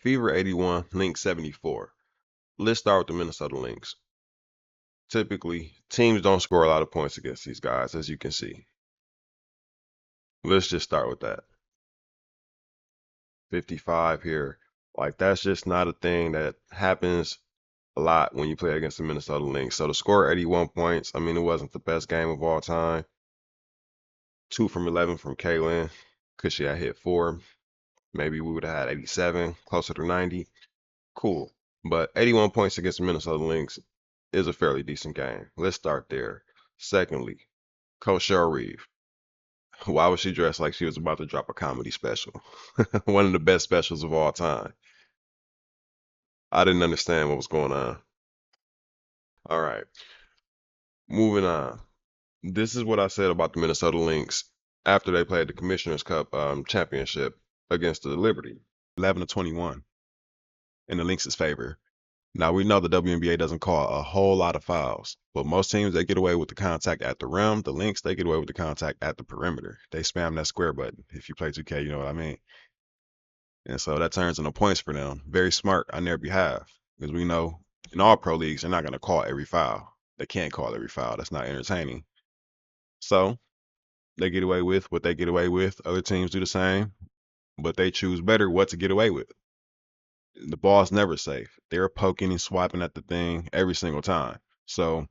Fever 81, Lynx 74. Let's start with the Minnesota Lynx. Typically, teams don't score a lot of points against these guys, as you can see. Let's just start with that. 55 here. Like, that's just not a thing that happens a lot when you play against the Minnesota Lynx. So to score 81 points, I mean, it wasn't the best game of all time. 2 from 11 from Kaylin, because she had hit 4. Maybe we would have had 87, closer to 90. Cool. But 81 points against the Minnesota Lynx is a fairly decent game. Let's start there. Secondly, Coach Cheryl Reeve. Why was she dressed like she was about to drop a comedy special? One of the best specials of all time. I didn't understand what was going on. All right, moving on. This is what I said about the Minnesota Lynx after they played the Commissioner's Cup championship against the Liberty, 11-21 in the Lynx's favor. Now, we know the WNBA doesn't call a whole lot of fouls, but most teams, they get away with the contact at the rim. The Lynx, they get away with the contact at the perimeter. They spam that square button. If you play 2K, you know what I mean. And so that turns into points for them. Very smart on their behalf, because we know in all pro leagues, they're not going to call every foul. They can't call every foul. That's not entertaining. So they get away with what they get away with. Other teams do the same, but they choose better what to get away with. The ball's never safe. They're poking and swiping at the thing every single time. So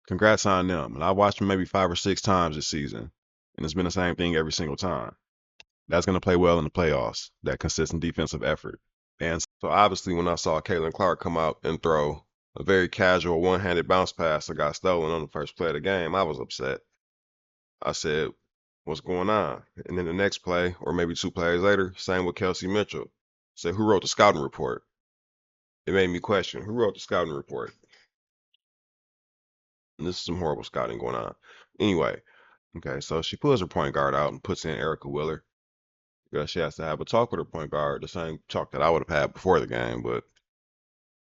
congrats on them. And I watched them maybe 5 or 6 times this season, and it's been the same thing every single time. That's going to play well in the playoffs, that consistent defensive effort. And so obviously when I saw Caitlin Clark come out and throw a very casual one-handed bounce pass that got stolen on the first play of the game, I was upset. I said, what's going on? And then the next play, or maybe 2 plays later, same with Kelsey Mitchell. Said, who wrote the scouting report? It made me question, who wrote the scouting report? And this is some horrible scouting going on. Anyway, okay, so she pulls her point guard out and puts in Erica Wheeler. Because she has to have a talk with her point guard, the same talk that I would have had before the game, but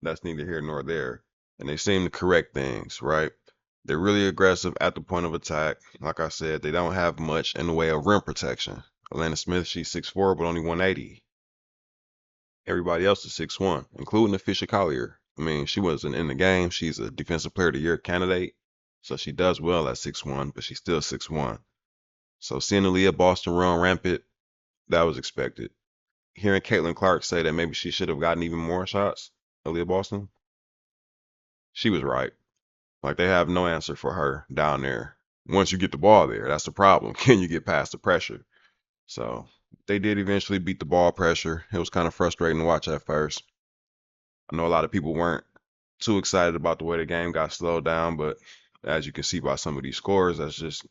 that's neither here nor there. And they seem to correct things, right? They're really aggressive at the point of attack. Like I said, they don't have much in the way of rim protection. Atlanta Smith, she's 6'4", but only 180. Everybody else is 6'1", including the Fisher Collier. I mean, she wasn't in the game. She's a Defensive Player of the Year candidate, so she does well at 6'1", but she's still 6'1". So seeing Aliyah Boston run rampant, that was expected. Hearing Caitlin Clark say that maybe she should have gotten even more shots, Aliyah Boston, she was right. Like, they have no answer for her down there. Once you get the ball there, that's the problem. Can you get past the pressure? So they did eventually beat the ball pressure. It was kind of frustrating to watch at first. I know a lot of people weren't too excited about the way the game got slowed down, but as you can see by some of these scores,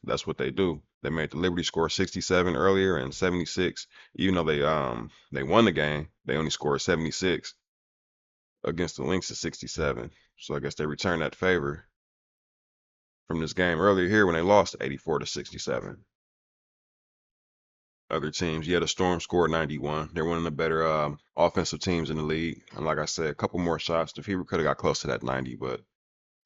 that's what they do. They made the Liberty score 67 earlier and 76. Even though they won the game, they only scored 76 against the Lynx at 67. So I guess they returned that favor from this game earlier here when they lost 84-67. Other teams, yeah, the Storm scored 91. They're one of the better offensive teams in the league. And like I said, a couple more shots. The Fever could have got close to that 90, but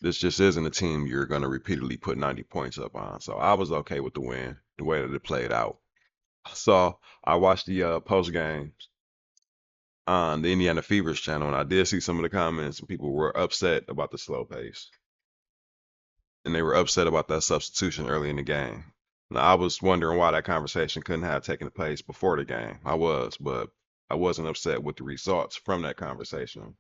this just isn't a team you're going to repeatedly put 90 points up on. So I was okay with the win, the way that it played out. So I watched the post games on the Indiana Fever's channel, and I did see some of the comments, and people were upset about the slow pace. And they were upset about that substitution early in the game. Now, I was wondering why that conversation couldn't have taken place before the game. I was, but I wasn't upset with the results from that conversation.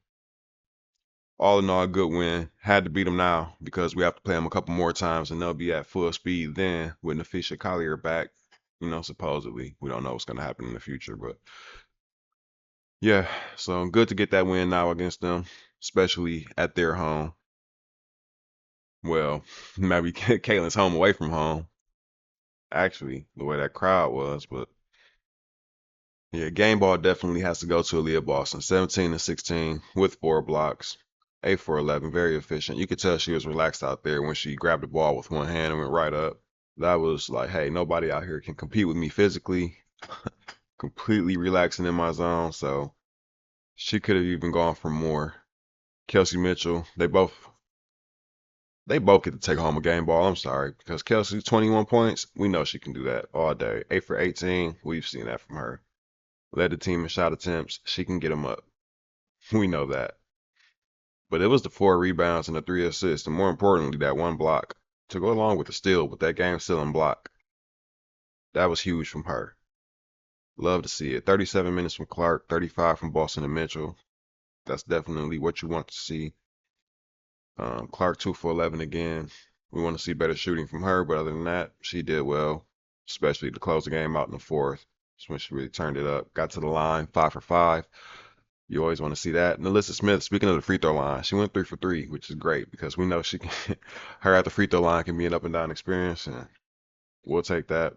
All in all, a good win. Had to beat them now because we have to play them a couple more times and they'll be at full speed then with Fisher Collier back, supposedly. We don't know what's going to happen in the future, but yeah, so good to get that win now against them, especially at their home. Well, maybe Caitlin's home away from home, actually, the way that crowd was, but yeah, game ball definitely has to go to Aliyah Boston, 17-16 with 4 blocks. 8 for 11, very efficient. You could tell she was relaxed out there when she grabbed the ball with one hand and went right up. That was like, hey, nobody out here can compete with me physically. Completely relaxing in my zone, so she could have even gone for more. Kelsey Mitchell, they both get to take home a game ball. I'm sorry, because Kelsey, 21 points, we know she can do that all day. 8 for 18, we've seen that from her. led the team in shot attempts. She can get them up. We know that. But it was the 4 rebounds and the 3 assists, and more importantly, that 1 block to go along with the steal, with that game stealing block. That was huge from her. Love to see it. 37 minutes from Clark, 35 from Boston and Mitchell. That's definitely what you want to see. Clark 2 for 11 again. We want to see better shooting from her, but other than that, she did well, especially to close the game out in the fourth. That's when she really turned it up. Got to the line, 5 for 5. You always want to see that. And Alyssa Smith, speaking of the free throw line, she went 3 for 3, which is great because we know she can. Her at the free throw line can be an up and down experience, and we'll take that.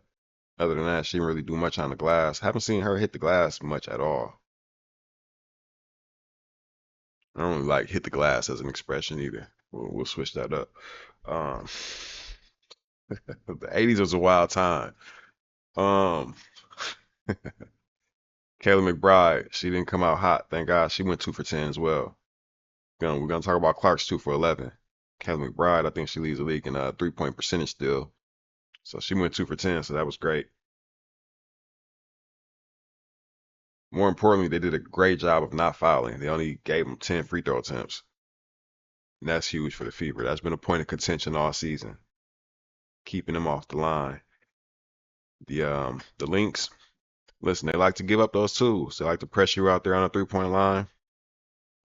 Other than that, she didn't really do much on the glass. Haven't seen her hit the glass much at all. I don't really like hit the glass as an expression either. We'll switch that up. Um, the 80s was a wild time. Um, Kayla McBride, she didn't come out hot. Thank God she went 2 for 10 as well. We're gonna talk about Clark's 2 for 11. Kayla McBride, I think she leads the league in 3-point percentage still. So she went 2 for 10, so that was great. More importantly, they did a great job of not fouling. They only gave them 10 free throw attempts. And that's huge for the Fever. That's been a point of contention all season, keeping them off the line. The Lynx, listen, they like to give up those twos. They like to pressure you out there on a 3-point line.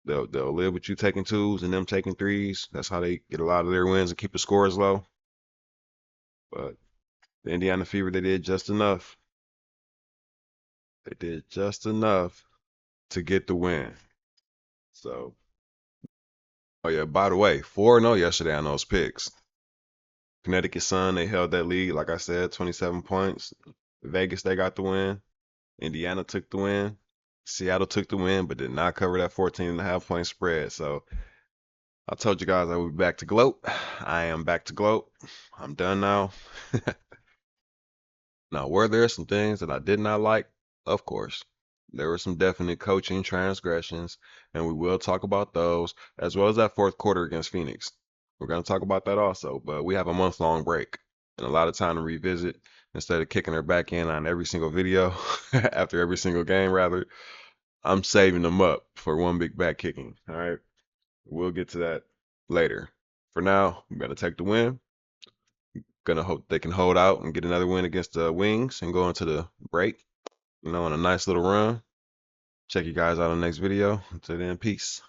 They'll live with you taking twos and them taking threes. That's how they get a lot of their wins and keep the scores low. But the Indiana Fever, they did just enough. They did just enough to get the win. So, oh yeah, by the way, 4-0 yesterday on those picks. Connecticut Sun, they held that lead, like I said, 27 points. Vegas, they got the win. Indiana took the win. Seattle took the win, but did not cover that 14.5 point spread. So I told you guys I would be back to gloat. I am back to gloat. I'm done now. Now, were there some things that I did not like? Of course. There were some definite coaching transgressions, and we will talk about those, as well as that fourth quarter against Phoenix. We're going to talk about that also, but we have a month-long break and a lot of time to revisit instead of kicking her back in on every single video after every single game, rather. I'm saving them up for one big back kicking. All right. We'll get to that later. For now, I'm going to take the win. Gonna hope they can hold out and get another win against the Wings and go into the break, on a nice little run. Check you guys out on the next video. Until then, peace.